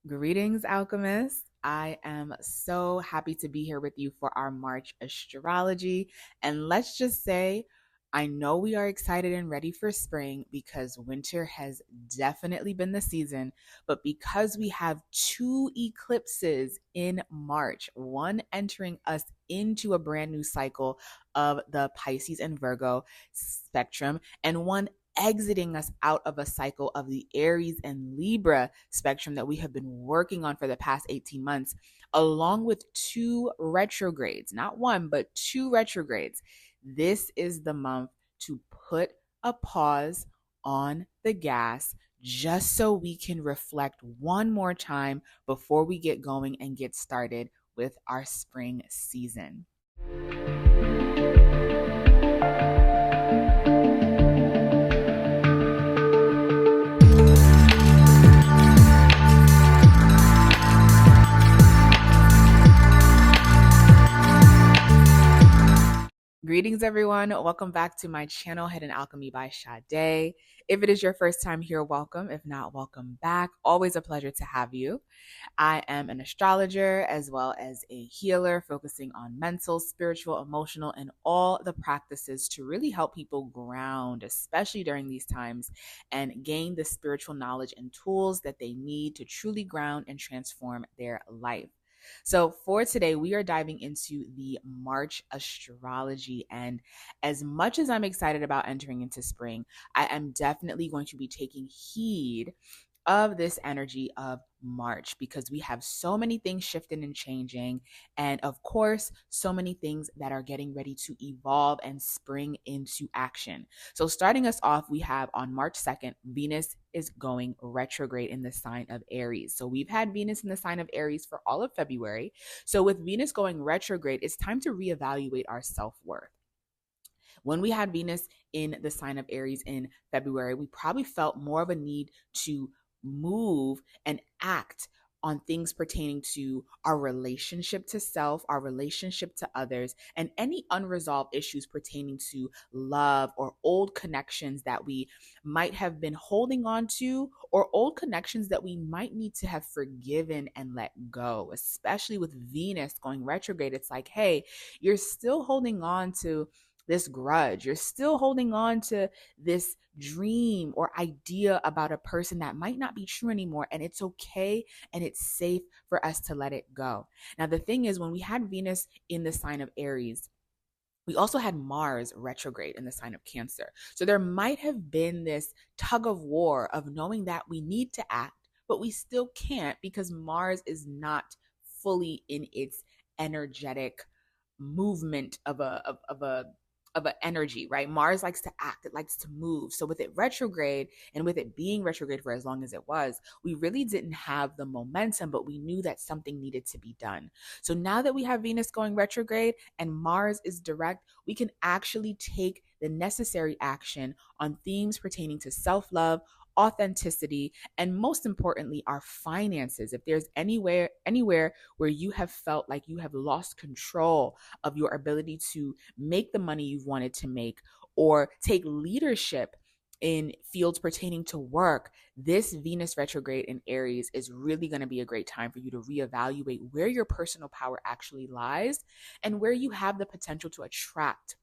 Greetings, alchemists. I am so happy to be here with you for our March astrology. And let's just say, I know we are excited and ready for spring because winter has definitely been the season. But because we have two eclipses in March, one entering us into a brand new cycle of the Pisces and Virgo spectrum, and one exiting us out of a cycle of the Aries and Libra spectrum that we have been working on for the past 18 months, along with two retrogrades, not one, but two retrogrades. This is the month to put a pause on the gas just so we can reflect one more time before we get going and get started with our spring season. Greetings, everyone. Welcome back to my channel, Hidden Alchemy by Sade. If it is your first time here, welcome. If not, welcome back. Always a pleasure to have you. I am an astrologer as well as a healer, focusing on mental, spiritual, emotional, and all the practices to really help people ground, especially during these times, and gain the spiritual knowledge and tools that they need to truly ground and transform their life. So, for today, we are diving into the March astrology. And as much as I'm excited about entering into spring, I am definitely going to be taking heed of this energy of March because we have so many things shifting and changing. And of course, so many things that are getting ready to evolve and spring into action. So, starting us off, we have on March 2nd, Venus is going retrograde in the sign of Aries. So, we've had Venus in the sign of Aries for all of February. So, with Venus going retrograde, it's time to reevaluate our self worth. When we had Venus in the sign of Aries in February, we probably felt more of a need to move and act on things pertaining to our relationship to self, our relationship to others, and any unresolved issues pertaining to love or old connections that we might have been holding on to, or old connections that we might need to have forgiven and let go. Especially with Venus going retrograde, it's like, hey, you're still holding on to this grudge. You're still holding on to this dream or idea about a person that might not be true anymore. And it's okay and it's safe for us to let it go. Now, the thing is, when we had Venus in the sign of Aries, we also had Mars retrograde in the sign of Cancer. So there might have been this tug of war of knowing that we need to act, but we still can't because Mars is not fully in its energetic movement of an energy, right? Mars likes to act, it likes to move. So with it retrograde and with it being retrograde for as long as it was, we really didn't have the momentum, but we knew that something needed to be done. So now that we have Venus going retrograde and Mars is direct, we can actually take the necessary action on themes pertaining to self-love, authenticity, and most importantly, our finances. If there's anywhere where you have felt like you have lost control of your ability to make the money you've wanted to make or take leadership in fields pertaining to work, this Venus retrograde in Aries is really going to be a great time for you to reevaluate where your personal power actually lies and where you have the potential to attract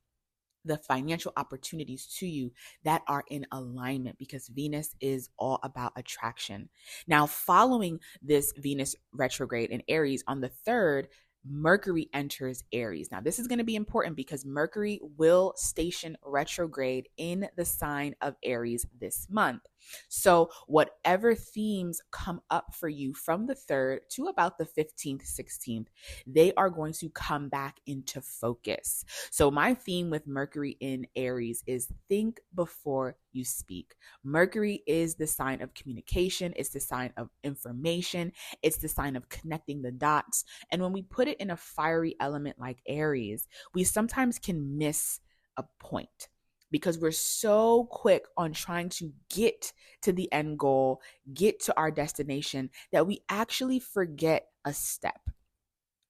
the financial opportunities to you that are in alignment, because Venus is all about attraction. Now, following this Venus retrograde in Aries on the 3rd, Mercury enters Aries. Now, this is going to be important because Mercury will station retrograde in the sign of Aries this month. So, whatever themes come up for you from the 3rd to about the 15th, 16th, they are going to come back into focus. So, my theme with Mercury in Aries is think before you speak. Mercury is the sign of communication, it's the sign of information, it's the sign of connecting the dots. And when we put it in a fiery element like Aries, we sometimes can miss a point because we're so quick on trying to get to the end goal, get to our destination, that we actually forget a step.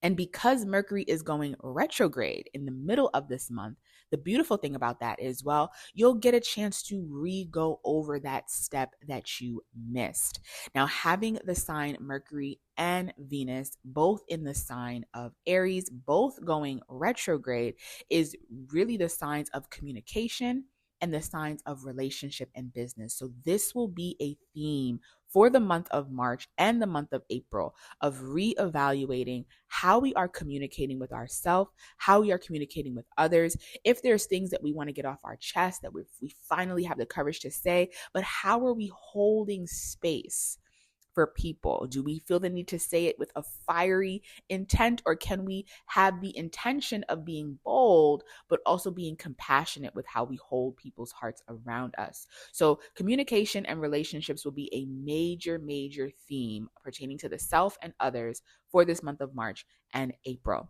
And because Mercury is going retrograde in the middle of this month, the beautiful thing about that is, well, you'll get a chance to re-go over that step that you missed. Now, having the sign Mercury and Venus both in the sign of Aries, both going retrograde, is really the signs of communication and the signs of relationship and business. So this will be a theme for the month of March and the month of April of reevaluating how we are communicating with ourselves, how we are communicating with others. If there's things that we want to get off our chest that we finally have the courage to say, but how are we holding space for people? Do we feel the need to say it with a fiery intent, or can we have the intention of being bold, but also being compassionate with how we hold people's hearts around us? So communication and relationships will be a major, major theme pertaining to the self and others for this month of March and April.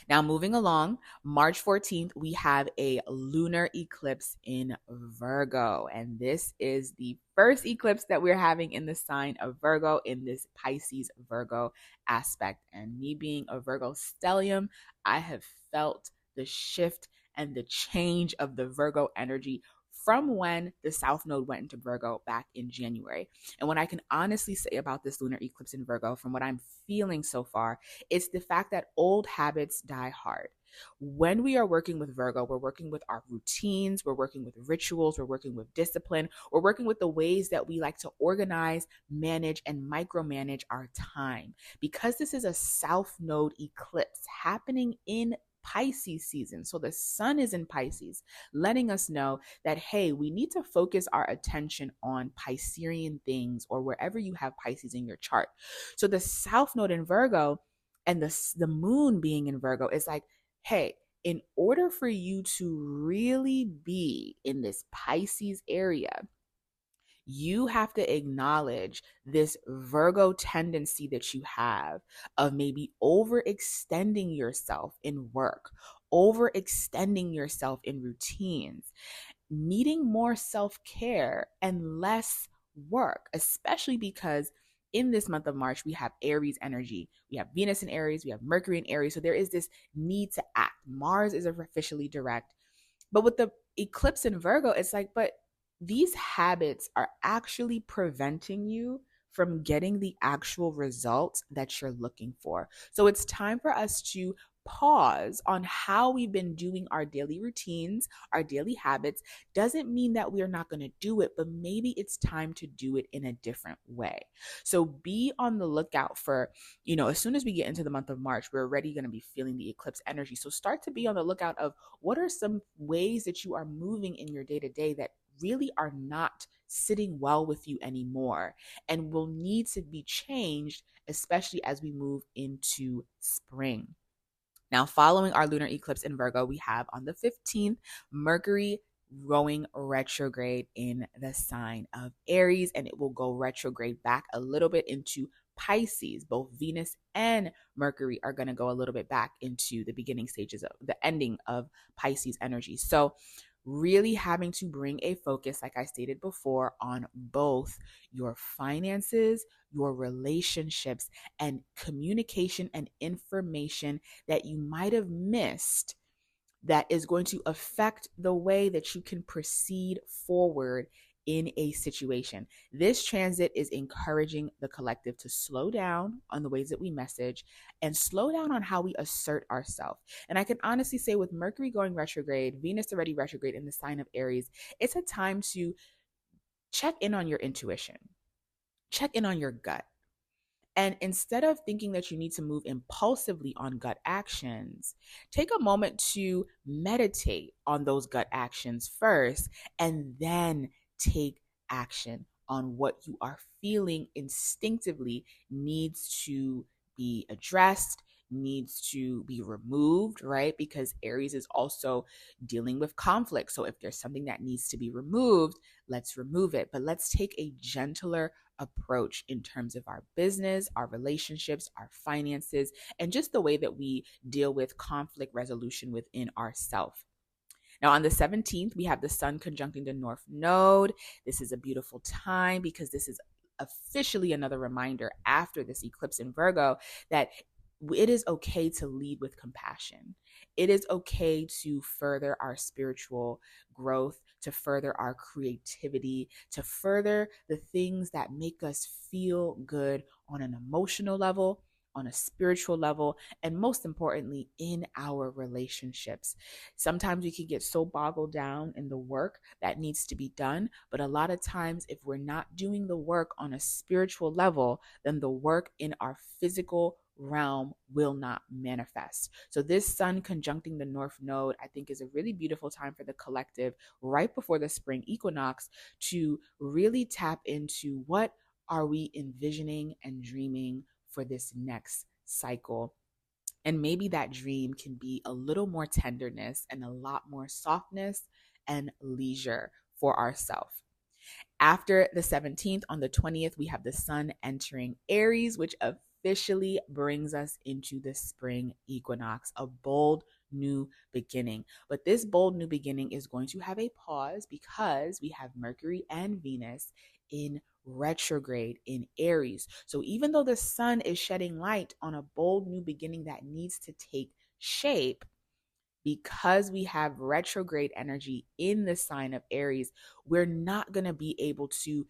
Now, moving along, March 14th, we have a lunar eclipse in Virgo. And this is the first eclipse that we're having in the sign of Virgo in this Pisces Virgo aspect. And me being a Virgo stellium, I have felt the shift and the change of the Virgo energy from when the South Node went into Virgo back in January. And what I can honestly say about this lunar eclipse in Virgo, from what I'm feeling so far, it's the fact that old habits die hard. When we are working with Virgo, we're working with our routines, we're working with rituals, we're working with discipline, we're working with the ways that we like to organize, manage, and micromanage our time. Because this is a South Node eclipse happening in Pisces season. So the sun is in Pisces, letting us know that, hey, we need to focus our attention on Piscean things, or wherever you have Pisces in your chart. So the South Node in Virgo and the moon being in Virgo is like, hey, in order for you to really be in this Pisces area, you have to acknowledge this Virgo tendency that you have of maybe overextending yourself in work, overextending yourself in routines, needing more self-care and less work, especially because in this month of March, we have Aries energy. We have Venus in Aries, we have Mercury in Aries. So there is this need to act. Mars is officially direct. But with the eclipse in Virgo, it's like, but these habits are actually preventing you from getting the actual results that you're looking for. So it's time for us to pause on how we've been doing our daily routines, our daily habits. Doesn't mean that we're not going to do it, but maybe it's time to do it in a different way. So be on the lookout for, as soon as we get into the month of March, we're already going to be feeling the eclipse energy. So start to be on the lookout of what are some ways that you are moving in your day to day that really are not sitting well with you anymore and will need to be changed, especially as we move into spring. Now, following our lunar eclipse in Virgo, we have on the 15th, Mercury going retrograde in the sign of Aries, and it will go retrograde back a little bit into Pisces. Both Venus and Mercury are going to go a little bit back into the beginning stages of the ending of Pisces energy. So really having to bring a focus, like I stated before, on both your finances, your relationships, and communication and information that you might have missed that is going to affect the way that you can proceed forward in a situation. This transit is encouraging the collective to slow down on the ways that we message and slow down on how we assert ourselves. And I can honestly say, with Mercury going retrograde, Venus already retrograde in the sign of Aries, it's a time to check in on your intuition, check in on your gut. And instead of thinking that you need to move impulsively on gut actions, take a moment to meditate on those gut actions first, and then take action on what you are feeling instinctively needs to be addressed, needs to be removed, right? Because Aries is also dealing with conflict. So if there's something that needs to be removed, let's remove it. But let's take a gentler approach in terms of our business, our relationships, our finances, and just the way that we deal with conflict resolution within ourselves. Now, on the 17th, we have the sun conjuncting the North Node. This is a beautiful time because this is officially another reminder after this eclipse in Virgo that it is okay to lead with compassion. It is okay to further our spiritual growth, to further our creativity, to further the things that make us feel good on an emotional level, on a spiritual level, and most importantly, in our relationships. Sometimes we can get so boggled down in the work that needs to be done, but a lot of times, if we're not doing the work on a spiritual level, then the work in our physical realm will not manifest. So this sun conjuncting the North Node, I think, is a really beautiful time for the collective right before the spring equinox to really tap into what are we envisioning and dreaming for this next cycle. And maybe that dream can be a little more tenderness and a lot more softness and leisure for ourselves. After the 17th, on the 20th, we have the sun entering Aries, which officially brings us into the spring equinox, a bold new beginning. But this bold new beginning is going to have a pause because we have Mercury and Venus in retrograde in Aries. So even though the sun is shedding light on a bold new beginning that needs to take shape, because we have retrograde energy in the sign of Aries, we're not going to be able to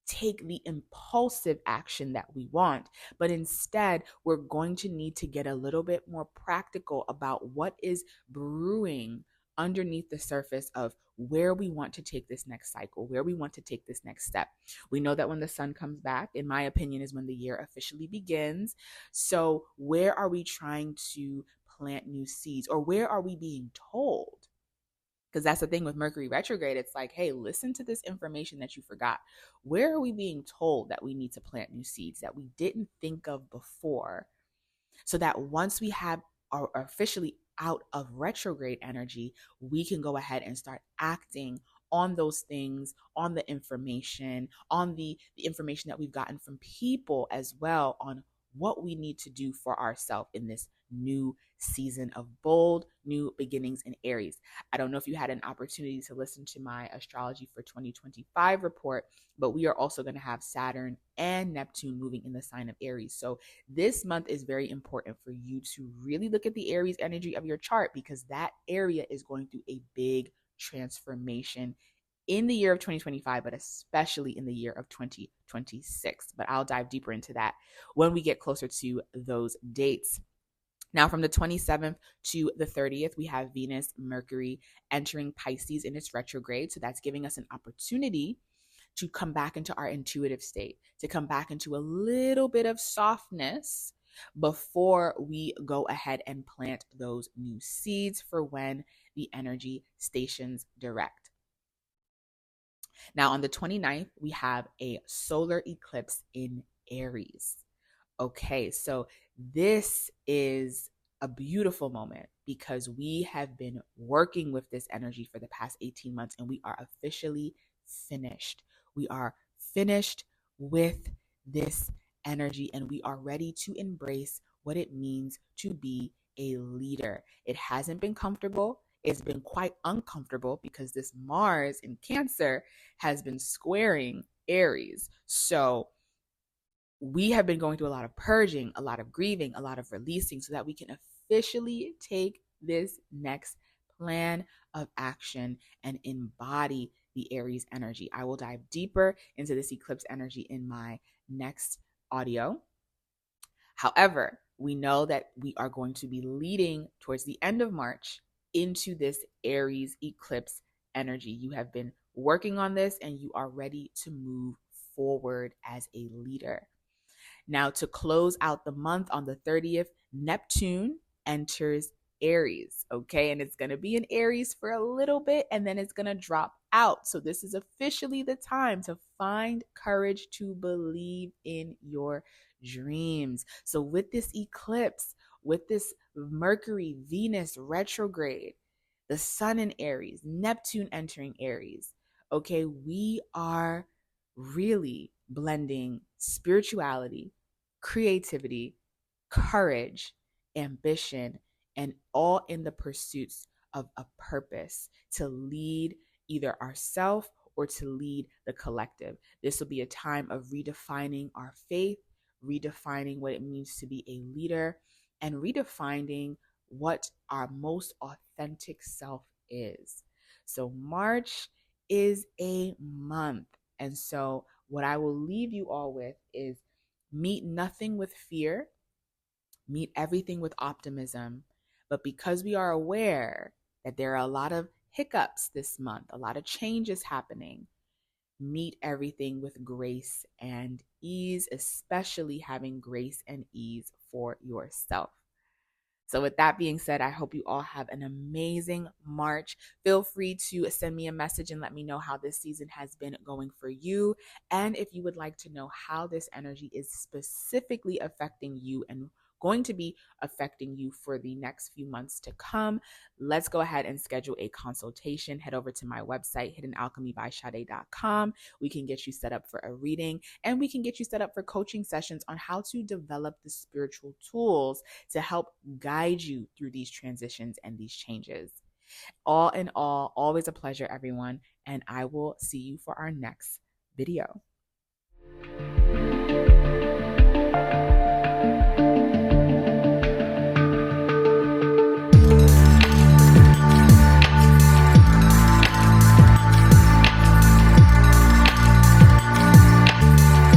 take the impulsive action that we want, but instead we're going to need to get a little bit more practical about what is brewing underneath the surface of where we want to take this next cycle, where we want to take this next step. We know that when the sun comes back, in my opinion, is when the year officially begins. So where are we trying to plant new seeds, or where are we being told? Because that's the thing with Mercury retrograde. It's like, hey, listen to this information that you forgot. Where are we being told that we need to plant new seeds that we didn't think of before? So that once we are officially out of retrograde energy, we can go ahead and start acting on those things, on the information, on the information that we've gotten from people as well, on what we need to do for ourselves in this new season of bold new beginnings in Aries. I don't know if you had an opportunity to listen to my Astrology for 2025 report, but we are also going to have Saturn and Neptune moving in the sign of Aries. So this month is very important for you to really look at the Aries energy of your chart, because that area is going through a big transformation in the year of 2025, but especially in the year of 2026. But I'll dive deeper into that when we get closer to those dates. Now, from the 27th to the 30th, we have Venus, Mercury entering Pisces in its retrograde. So that's giving us an opportunity to come back into our intuitive state, to come back into a little bit of softness before we go ahead and plant those new seeds for when the energy stations direct. Now, on the 29th, we have a solar eclipse in Aries. Okay, so this is a beautiful moment because we have been working with this energy for the past 18 months and we are officially finished. We are finished with this energy and we are ready to embrace what it means to be a leader. It hasn't been comfortable. It's been quite uncomfortable because this Mars in Cancer has been squaring Aries. So we have been going through a lot of purging, a lot of grieving, a lot of releasing so that we can officially take this next plan of action and embody the Aries energy. I will dive deeper into this eclipse energy in my next audio. However, we know that we are going to be leading towards the end of March into this Aries eclipse energy. You have been working on this and you are ready to move forward as a leader. Now, to close out the month on the 30th, Neptune enters Aries, okay? And it's going to be in Aries for a little bit and then it's going to drop out. So this is officially the time to find courage to believe in your dreams. So with this eclipse, with this Mercury, Venus retrograde, the sun in Aries, Neptune entering Aries, okay, we are really blending spirituality, creativity, courage, ambition, and all in the pursuits of a purpose to lead either ourselves or to lead the collective. This will be a time of redefining our faith, redefining what it means to be a leader, and redefining what our most authentic self is. So, March is a month. And so, what I will leave you all with is meet nothing with fear, meet everything with optimism. But because we are aware that there are a lot of hiccups this month, a lot of changes happening, meet everything with grace and ease, especially having grace and ease for yourself. So, with that being said, I hope you all have an amazing March. Feel free to send me a message and let me know how this season has been going for you. And if you would like to know how this energy is specifically affecting you and going to be affecting you for the next few months to come, let's go ahead and schedule a consultation. Head over to my website, hiddenalchemybysade.com. We can get you set up for a reading, and we can get you set up for coaching sessions on how to develop the spiritual tools to help guide you through these transitions and these changes. All in all, always a pleasure, everyone, and I will see you for our next video.